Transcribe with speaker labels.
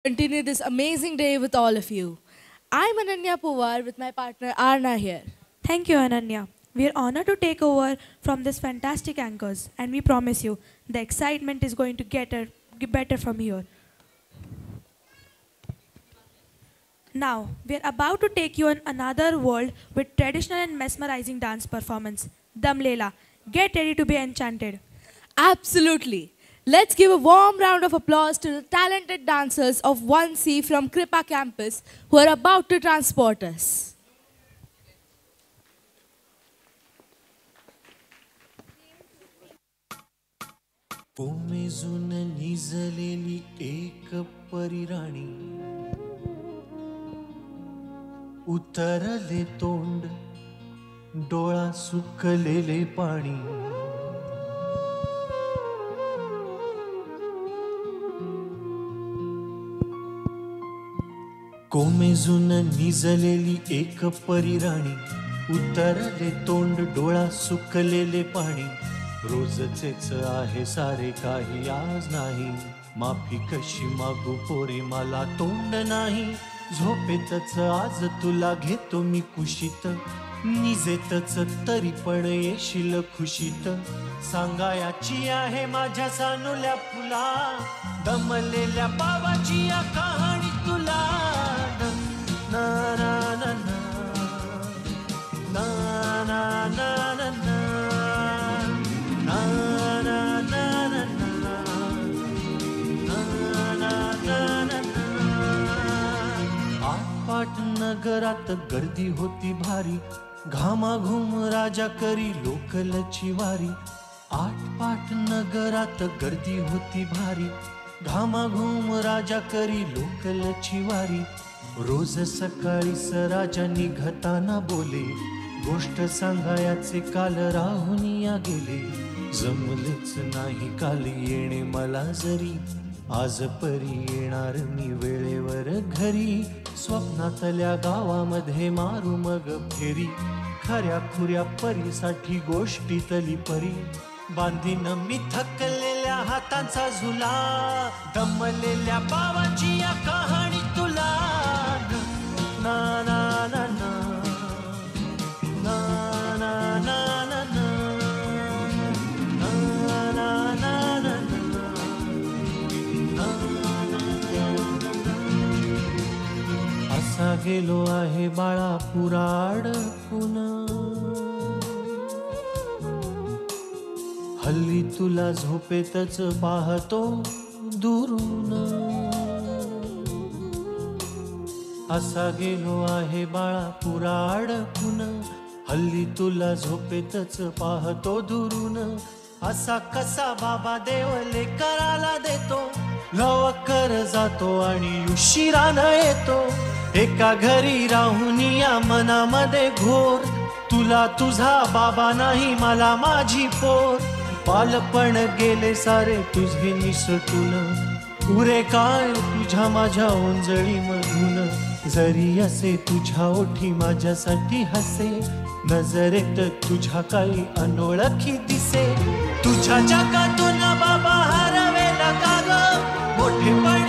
Speaker 1: Continue this amazing day with all of you. I'm Ananya Pawar with my partner Arna here.
Speaker 2: Thank you, Ananya. We are honored to take over from these fantastic anchors, and we promise you the excitement is going to get better from here. Now, we are about to take you on another world with traditional and mesmerizing dance performance. Damlela, get ready to be enchanted.
Speaker 1: Absolutely. Let's give a warm round of applause to the talented dancers of 1C from Kripa campus who are about to transport us.
Speaker 3: कोमेजून निजलेली एक परिराणी उतरले तोंड डोळा सुकलेले पाणी कोमेजून निजलेली एक परिराणी उतरले तोंड डोळा सुकलेले पाणी रोजचेच आहे सारे काही आज नाही माफी कशी मागू पोरी मला तोंड नाही झोपेतच आज तुला घेतो मी कुशीत निजेतच तरी पण येशील खुशीत सांगायाची आहे माझ्या सानुल्या फुला दमलेल्या बाबाची या कहाणी तुला ना ना ना ना ना ना ना ना ना आटपाट नगरात गर्दी होती भारी घामाघूम राजा करी लोकलची वारी आटपाट नगरात गर्दी होती भारी घामाघूम राजा करी लोकलची वारी रोज सकाळी राजा निघताना बोले गोष्ट सांगायाचे काल राहून या गेले जमलेच नाही काल येणे मला जरी आज परी येणार मी वेळेवर घरी स्वप्नातल्या गावामध्ये मारू मग फेरी खऱ्या खुऱ्या परीसाठी गोष्टीतली परी बांधीन मी थकलेल्या हातांचा झुला दमलेल्या बाबाची या कहाणी तुला ना ना ना ना ना ना ना ना ना असा गेलो आहे बाळा पुराड पुन्हा हल्ली तुला झोपेतच पाहतो दुरून असा गेलो आहे बाळा पुराड पुन्हा हल्ली तुला झोपेतच पाहतो दुरून असा कसा बाबा देवले कराला देतो लवकर जातो आणि उशिरानं येतो एका घरी राहून या मनामध्ये घोर तुला तुझा बाबा नाही मला माझी पोर बालपण गेले सारे तुझे निसटून पुरे काय तुझ्या माझ्या ओंजळी मधून जरी असे तुझ्या ओठी माझ्यासाठी हसे नजरेत तुझ्या काही अनोळखी दिसे तुझ्या जगातून बाबा हरवेला का ग मोठेपण